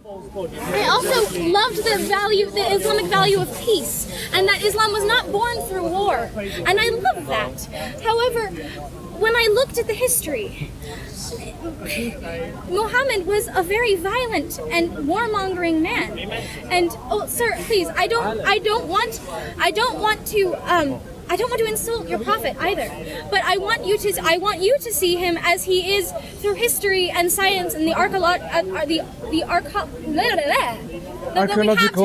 I also loved the Islamic value of peace, and that Islam was not born through war, and I love that. However, when I looked at the history, Muhammad was a very violent and warmongering man. And sir, please, I don't want to insult your prophet either, but I want you to see him as he is through history and science and the archaeological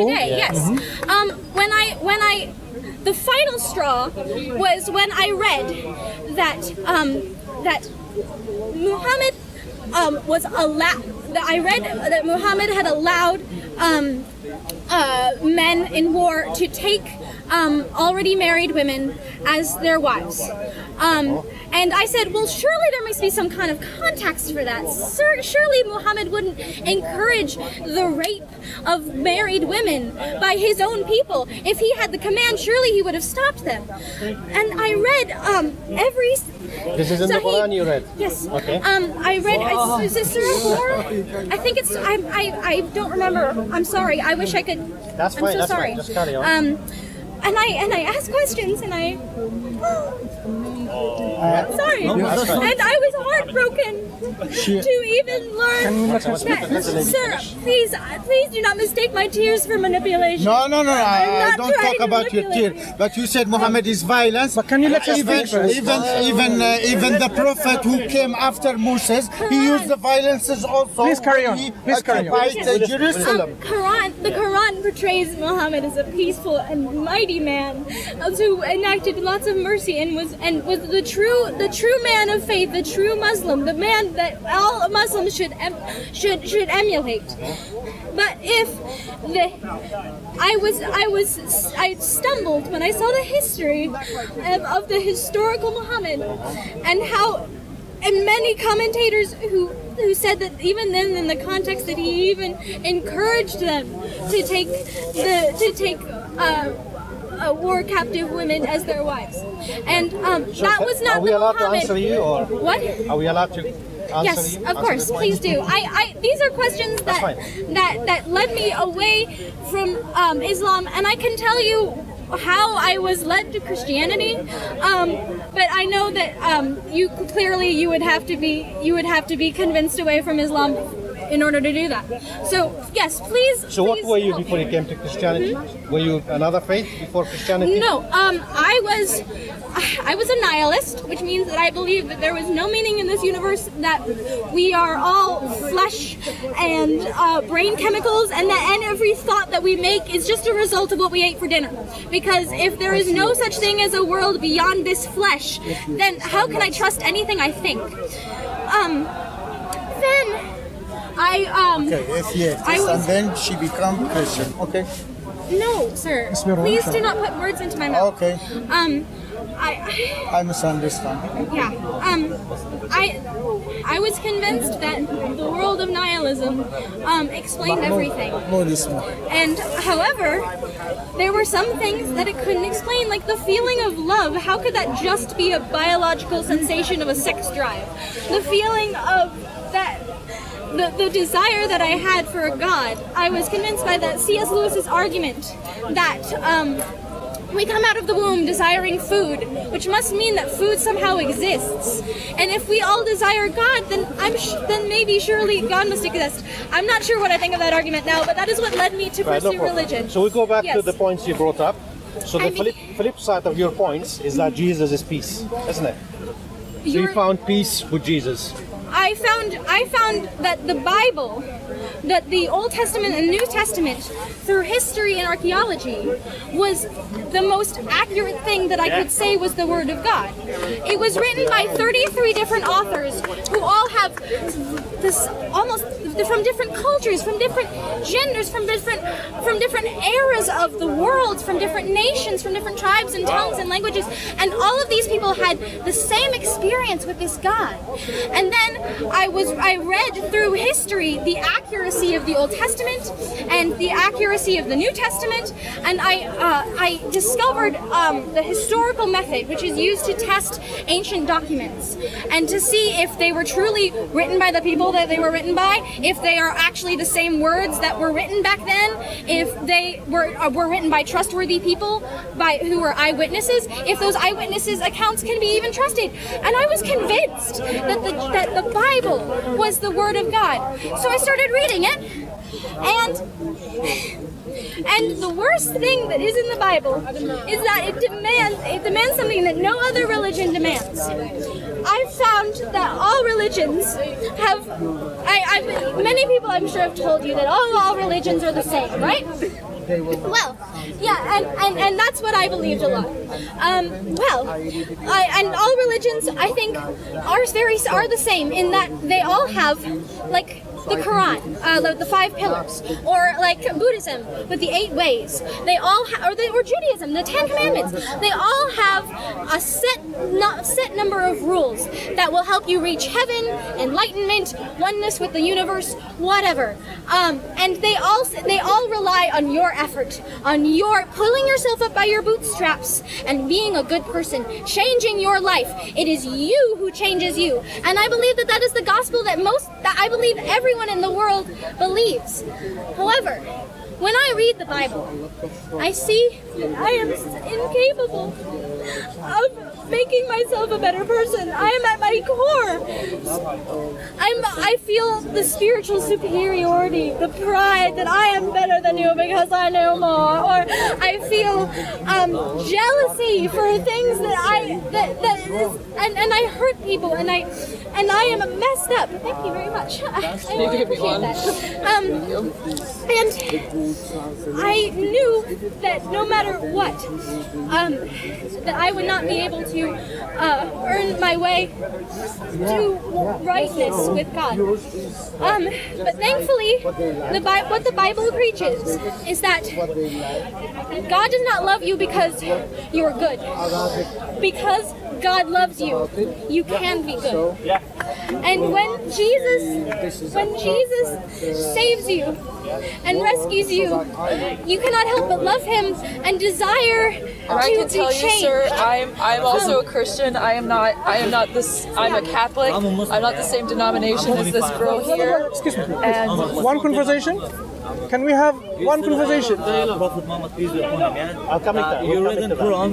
today. Yes. The final straw was when I read that Muhammad was allowed. I read that Muhammad had allowed men in war to take already married women as their wives. And I said, well, surely there must be some kind of context for that. Surely Muhammad wouldn't encourage the rape of married women by his own people. If he had the command, surely he would have stopped them. And I read every... This is in the Quran you read? Yes. Okay. I read, is it Surah 4? I think it's, I don't remember. I'm sorry. I wish I could. That's fine. I'm so sorry. Fine. Just carry on. And I asked questions, and I... sorry. No, and I was heartbroken to even learn that. Sir, please do not mistake my tears for manipulation. No. I don't talk about your tears. But you said Muhammad is violence. But can you let us speak first? Even the prophet who came after Moses, he used the violences also. Please carry on. Please carry on. Jerusalem. The Quran portrays Muhammad as a peaceful and mighty man who enacted lots of mercy and was the true man of faith, the true Muslim, the man that all Muslims should emulate. But I stumbled when I saw the history of the historical Muhammad, and how, and many commentators who said that even then, in the context, that he even encouraged them to take war captive women as their wives, and that was not. Are we allowed to answer you, or what? Are we allowed to? Yes, of course, please do. These are questions that led me away from Islam, and I can tell you how I was led to Christianity. But I know that you would have to be convinced away from Islam in order to do that. So yes, please. So what were you before you came to Christianity? Were you another faith before Christianity? No, I was a nihilist, which means that I believe that there was no meaning in this universe, that we are all flesh and brain chemicals, and every thought that we make is just a result of what we ate for dinner. Because if there is no such thing as a world beyond this flesh, then how can I trust anything I think? And then she become Christian. Okay. No, sir. Please do not put words into my mouth. Okay. I misunderstand. Yeah. I was convinced that the world of nihilism explained everything. And however, there were some things that it couldn't explain, like the feeling of love. How could that just be a biological sensation of a sex drive? The feeling of that. The desire that I had for a God, I was convinced by that C.S. Lewis's argument that we come out of the womb desiring food, which must mean that food somehow exists. And if we all desire God, then surely God must exist. I'm not sure what I think of that argument now, but that is what led me to pursue religion. So we go back to the points you brought up. So the flip side of your points is that Jesus is peace, isn't it? So you found peace with Jesus. I found that the Bible, that the Old Testament and New Testament, through history and archaeology, was the most accurate thing that I could say was the Word of God. It was written by 33 different authors who all have this almost from different cultures, from different genders, from different eras of the world, from different nations, from different tribes and tongues and languages, and all of these people had the same experience with this God. And then I read through history the accuracy of the Old Testament and the accuracy of the New Testament, and I discovered the historical method, which is used to test ancient documents and to see if they were truly written by the people people that they were written by, if they are actually the same words that were written back then, if they were written by trustworthy people, who were eyewitnesses, if those eyewitnesses' accounts can be even trusted. And I was convinced that the Bible was the Word of God. So I started reading it, and the worst thing that is in the Bible is that it demands something that no other religion demands. I've found that all religions have, many people I'm sure have told you that all religions are the same, right? Well, yeah, and that's what I believed a lot. And all religions, I think, are the same in that they all have, like, the Quran, the 5 pillars, or like Buddhism with the 8 ways. They all or Judaism, the 10 commandments. They all have a set number of rules that will help you reach heaven, enlightenment, oneness with the universe, whatever. And they all rely on your effort, on your pulling yourself up by your bootstraps and being a good person, changing your life. It is you who changes you, and I believe that is the gospel that I believe everyone in the world believes. However, when I read the Bible, I see that I am incapable of making myself a better person. I am at my core. I feel the spiritual superiority, the pride that I am better than you because I know more, or I feel jealousy for things and I hurt people, and I am messed up. Thank you very much. I appreciate that. And I knew that no matter what, that I would not be able to earn my way to rightness with God. But thankfully, what the Bible preaches is that God does not love you because you're good. Because God loves you, you can be good. And when Jesus saves you and rescues you, you cannot help but love Him and desire And I can tell you, change. sir, I'm also a Christian. I'm a Catholic. I'm not the same denomination as this girl here. Excuse me. And One conversation? Can we have one conversation? Prophet Muhammad, peace be upon him, yeah? I'll come in there. You We'll read come in into Quran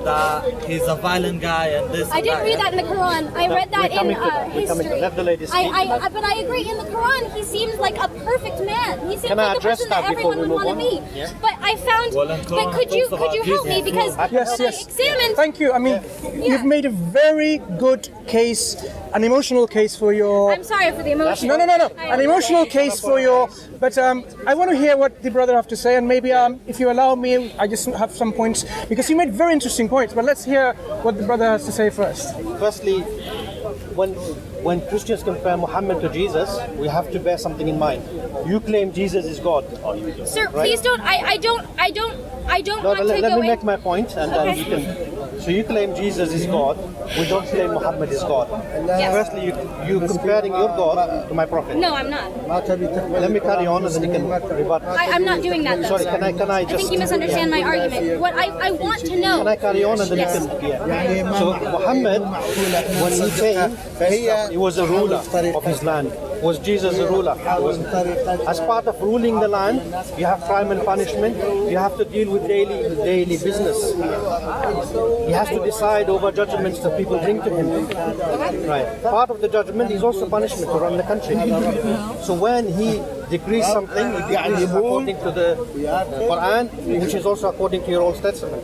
that he's a violent guy and this. I didn't read that in the Quran. I read that in history. Let the lady speak. But I agree. In the Quran, he seems like a perfect man. He seems Can I like a address person that that before everyone we would move want to on? be. Yeah. But I found. Well, in Quran, But could you help me because Yes, I yes. examined. Thank you. I mean, you've made a very good case, an emotional case for your... I'm sorry for the emotion. No. An emotional case for your... But I want to hear what the brother have to say, and maybe if you allow me, I just have some points, because you made very interesting points, but let's hear what the brother has to say first. Firstly, when Christians compare Muhammad to Jesus, we have to bear something in mind. You claim Jesus is God. Sir, Right? please don't. I don't No, want to let go me in. make my point, and then you can. So you claim Jesus is God. We don't claim Muhammad is God. Yes. Firstly, you comparing your God to my prophet. No, I'm not. Let me carry on, and then you can rebut. I'm not doing that. Though, Sorry, sir. can I just? I think you misunderstand my argument. What I want to know. Can I carry on, and then Yes. you can? Yeah. So Muhammad, when he came, he was a ruler of his land. Was Jesus a ruler? As part of ruling the land, you have crime and punishment. You have to deal with daily business. He has to decide over judgments that people bring to him. Right. Part of the judgment is also punishment to run the country. So when he decrees something, he decrees according to the Quran, which is also according to your Old Testament.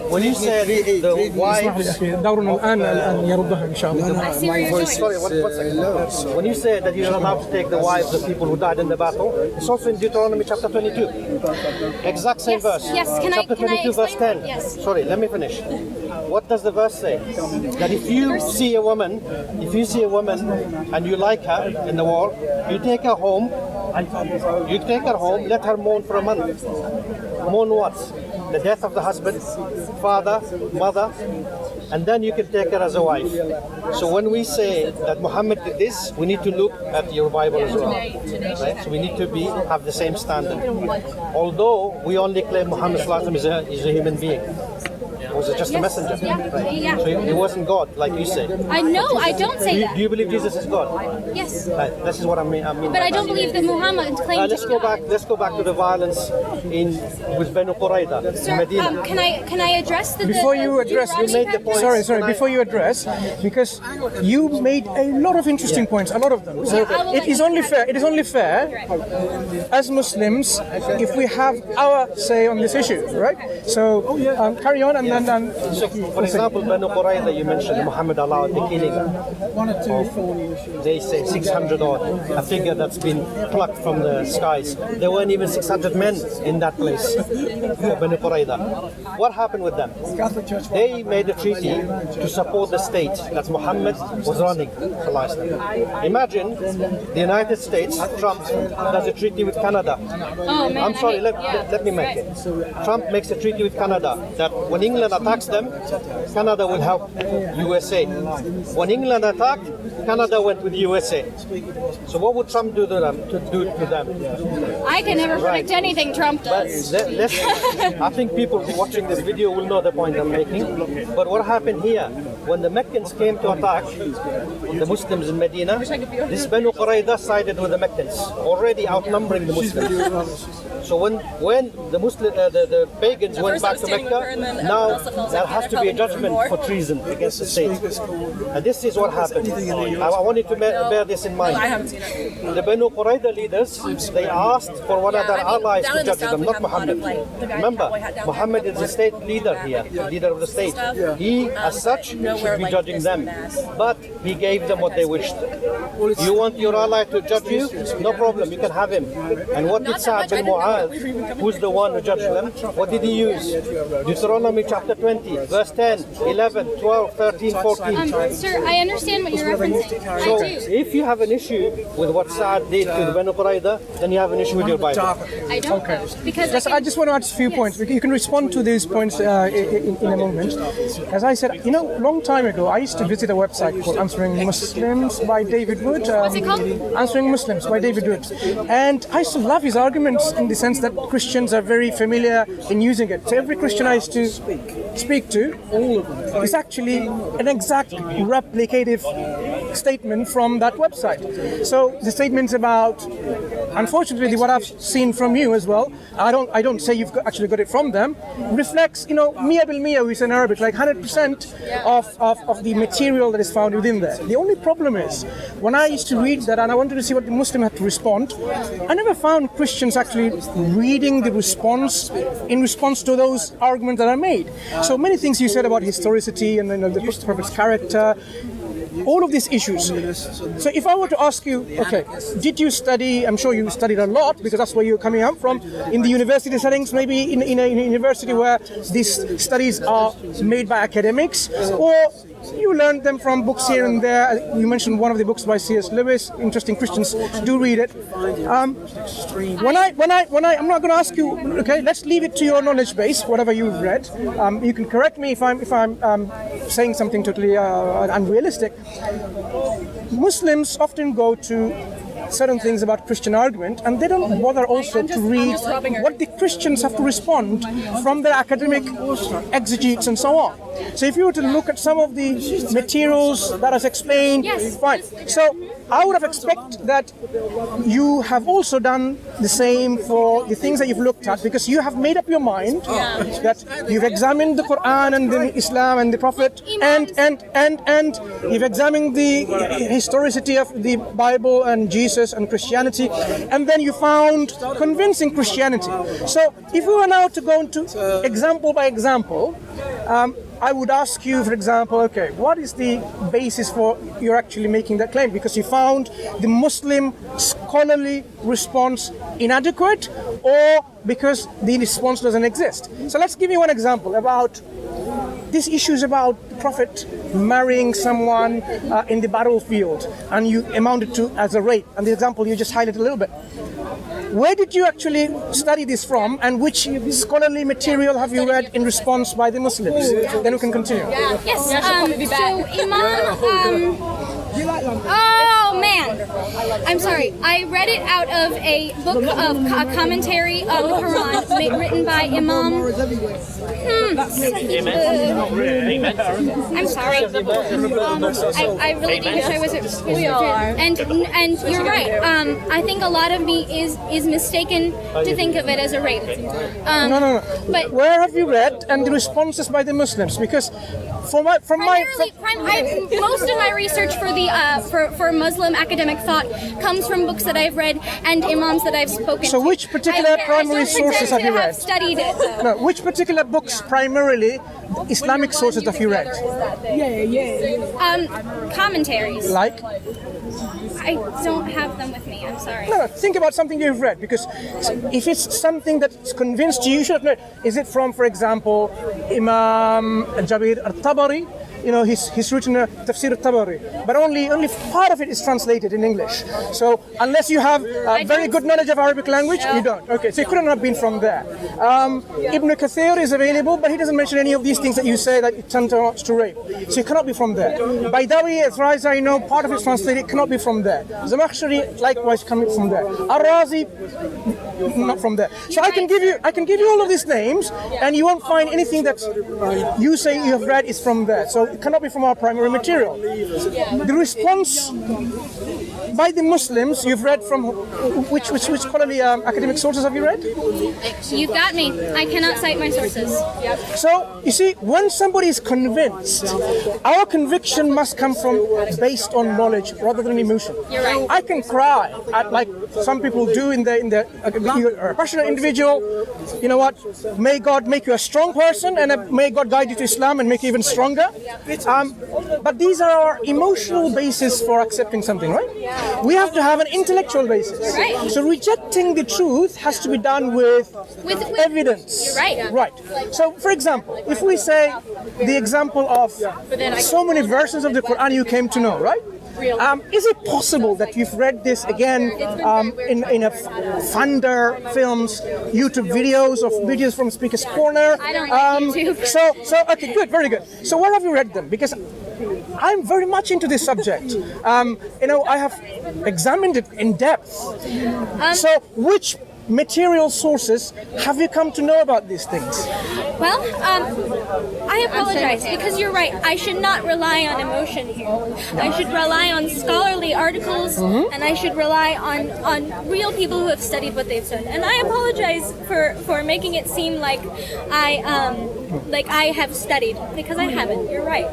When you said the wives, دورنا الآن يردها إن شاء الله. I see where you're going. sorry, one second. When you said that you're allowed to take the wives of people who died in the battle, it's also in Deuteronomy chapter 22. Exact same Yes, verse. yes, can I chapter 22 verse explain? 10. Yes. Sorry, let me finish. What does the verse say? That if you see a woman and you like her in the war, you take her home, let her mourn for a month. Mourn what? The death of the husband, father, mother, and then you can take her as a wife. So when we say that Muhammad did this, we need to look at your Bible as well. Right? So we need to have the same standard. Although we only claim Muhammad is a human being. was just a messenger. Right? Yeah. So he wasn't God, like you said. I know, I don't say that. Do you believe Jesus is God? Yes. Right. This is what I mean. But I don't believe that Muhammad claimed Let's to go be God. back. Let's go back to the violence with Banu Qurayza in Sir, Medina. can I address the Before you address, Deuteronomy you made the passage? point. sorry, before you address, because you made a lot of interesting points, a lot of them. So I will it let is you only have fair. it. It is only fair as Muslims if we have our say on this issue, right? So carry on, and then. So, for example, Banu Qurayza, you mentioned Muhammad allowed the killing of, they say 600 odd, a figure that's been plucked from the skies. There weren't even 600 men in that place for Banu Qurayza. What happened with them? They made a treaty to support the state that Muhammad was running. Imagine the United States, Trump does a treaty with Canada. Oh, man, I'm sorry, yeah. let me make it. Trump makes a treaty with Canada that when England attacks them, Canada will help USA. When England attacked, Canada went with USA. So what would Trump do to them? I can never predict anything Trump does. I think people watching this video will know the point I'm making. But what happened here? When the Meccans came to attack the Muslims in Medina, this Banu Qurayza sided with the Meccans, already outnumbering the Muslims. So when the the pagans went back to Mecca, now there has to be a judgment for treason against the state. And this is what happened. I wanted to bear this in mind. The Banu Qurayza leaders, they asked for one of their allies to judge them, not Muhammad. Remember, Muhammad is the state leader here, the leader of the state. He, as such, should be judging them. But he gave them what they wished. You want your ally to judge you? No problem, you can have him. And what did Saat bin Mu'adh, who's the one who judged them, what did he use? Deuteronomy chapter 20, verse 10, 11, 12, 13, 14. Sir, I understand what you're referencing. So, I do. if you have an issue with what Saad did to the Banu Qurayza, then you have an issue with your Bible. I don't because I just want to add a few points. You can respond to these points in a moment. As I said, a long time ago, I used to visit a website called Answering Muslims by David Wood. What's it called? Answering Muslims by David Wood. And I used to love his arguments in the sense that Christians are very familiar in using it. So every Christian I used to speak to is actually an exact replicative statement from that website. So the statements about, unfortunately, what I've seen from you as well, I don't say you've actually got it from them, reflects, Mia bil Mia, we say in Arabic, like 100% of the material that is found within there. The only problem is, when I used to read that and I wanted to see what the Muslim had to respond, I never found Christians actually reading the response in response to those arguments that are made. So many things you said about historicity and the Prophet's character, all of these issues. So if I were to ask you, okay, did you study, I'm sure you studied a lot because that's where you're coming up from, in the university settings, maybe in a university where these studies are made by academics, or you learned them from books here and there. You mentioned one of the books by C.S. Lewis. Interesting, Christians do read it. I'm not going to ask you. Okay, let's leave it to your knowledge base, whatever you've read. You can correct me if I'm saying something totally unrealistic. Muslims often go to certain things about Christian argument, and they don't bother also to read what the Christians have to respond from their academic exegetes and so on. So if you were to look at some of the materials that is explained, fine. So I would have expected that you have also done the same for the things that you've looked at, because you have made up your mind that you've examined the Quran and the Islam and the Prophet, and you've examined the historicity of the Bible and Jesus and Christianity, and then you found convincing Christianity. So if we were now to go into example by example, I would ask you, for example, okay, what is the basis for you're actually making that claim? Because you found the Muslim scholarly response inadequate, or because the response doesn't exist. So let's give you one example about these issues about the Prophet marrying someone in the battlefield, and you amounted to as a rape. And the example you just highlighted a little bit. Where did you actually study this from, and which scholarly material have you read in response by the Muslims? Then we can continue. Yes, so Imam, Oh man, I'm sorry. I read it out of a book of a commentary on the Quran written by Imam. I'm sorry. I really do wish I was. And you're right. I think a lot of me is mistaken to think of it as a rape. No. But where have you read and the responses by the Muslims? Because most of my research for the for Muslim academic thought comes from books that I've read and imams that I've spoken to. So which particular primary sources have you read? I've studied it. No, which particular books primarily Islamic sources have you read? Commentaries. Like? I don't have them with me. I'm sorry. No, think about something you've read, because if it's something that's convinced you should have read, is it from, for example, Imam Jabir al-Tabari? You know, he's written a Tafsir al-Tabari, but only part of it is translated in English. So unless you have very good knowledge of Arabic language, you don't. Okay, so it couldn't have been from there. Ibn Kathir is available, but he doesn't mention any of these things that you say that it turns out to rape. So it cannot be from there. Baidawi, as far as I know, part of it is translated, it cannot be from there. Zamakhshari, likewise, coming from there. Ar-Razi, not from there. So I can give you all of these names, and you won't find anything that you say you have read is from there. So it cannot be from our primary material. The response by the Muslims you've read from which scholarly academic sources have you read? You've got me. I cannot cite my sources. So you see, when somebody is convinced, our conviction must come from based on knowledge rather than emotion. You're right. I can cry at, like some people do in the you're a passionate individual. You know what? May God make you a strong person, and may God guide you to Islam and make you even stronger. But these are our emotional basis for accepting something, right? We have to have an intellectual basis. Right. So rejecting the truth has to be done with evidence. You're right. Right. So, for example, if we say the example of so many versions of the Quran you came to know, right? Is it possible that you've read this again in a Thunder Films YouTube videos from Speaker's Corner? I don't like YouTube. So okay, good, very good. So where have you read them? Because I'm very much into this subject. I have examined it in depth. So which material sources have you come to know about these things? Well, I apologize because you're right. I should not rely on emotion here. I should rely on scholarly articles, and I should rely on real people who have studied what they've studied. And I apologize for making it seem like I have studied, because I haven't. You're right.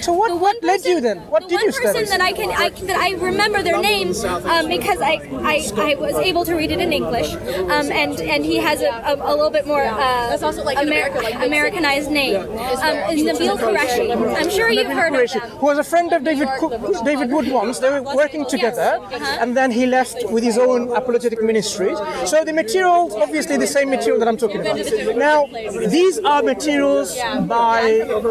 So what led you then? What did you study? The one person that I remember their name because I was able to read it in English, and he has a little bit more Americanized name. Nabil Qureshi. I'm sure you've heard of him. Who was a friend of David Wood once. They were working together, and then he left with his own apologetic ministry. So the material, obviously the same material that I'm talking about. Now, these are materials by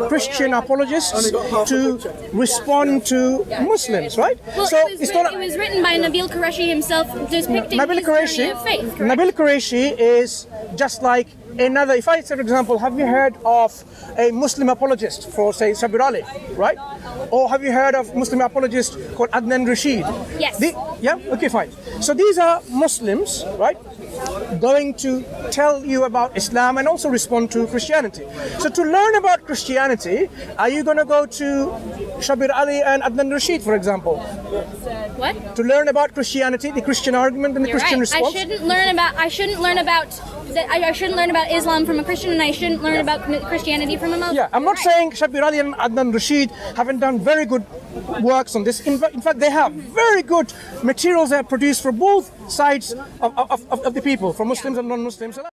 Christian apologists to respond to Muslims, right? Well, so it was written by Nabil Qureshi himself, depicting his journey of faith. Nabil Qureshi is just like another. If I say, for example, have you heard of a Muslim apologist for, say, Sabir Ali, right? Or have you heard of Muslim apologist called Adnan Rashid? Yes. Yeah? Okay, fine. So these are Muslims, right, going to tell you about Islam and also respond to Christianity. So to learn about Christianity, are you going to go to Sabir Ali and Adnan Rashid, for example? What? To learn about Christianity, the Christian argument and the Christian response? I shouldn't learn about Islam from a Christian, and I shouldn't learn about Christianity from a Muslim. Yeah, I'm not saying Sabir Ali and Adnan Rashid haven't done very good works on this. In fact, they have very good materials that are produced for both sides of the people, for Muslims and non-Muslims.